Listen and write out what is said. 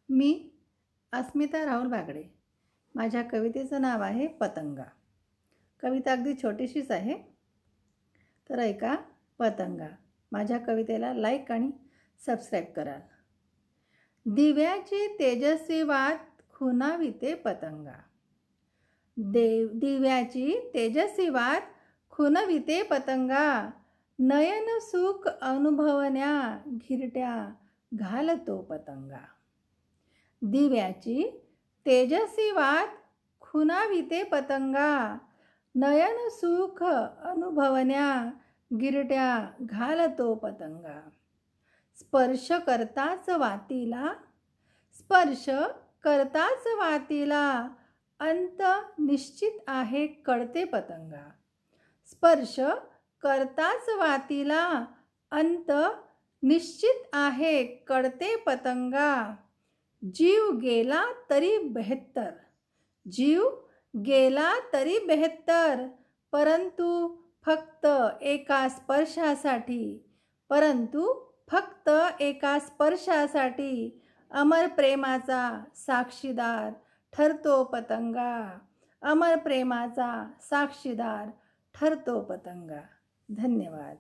मी अस्मिता राहुल बागडे। माझ्या कवितेचं नाव आहे पतंगा। कविता अगदी छोटीशीच आहे, तर ऐका पतंगा। माझ्या कवितेला लाईक आणि सबस्क्राईब कराल। दिव्याची तेजस्वी वात खुणाविते पतंगा। दिव्याची तेजस्वी वात खुणविते पतंगा। नयन सुख अनुभवण्या घिरट्या घालतो पतंगा। दिव्याची तेजस्वी वात खुणाविते पतंगा। नयन सुख अनुभवण्या गिरट्या घालतो पतंगा। स्पर्श करताच वातीला अंत निश्चित आहे कळते पतंगा। स्पर्श करताच वातीला अंत निश्चित आहे कळते पतंगा। जीव गेला तरी बेहत्तर, जीव गेला तरी बेहत्तर, परंतु फक्त एका स्पर्शासाठी, परंतु फक्त एका स्पर्शासाठी अमर प्रेमाचा साक्षीदार ठरतो पतंगा। अमर प्रेमाचा साक्षीदार ठरतो पतंगा। धन्यवाद।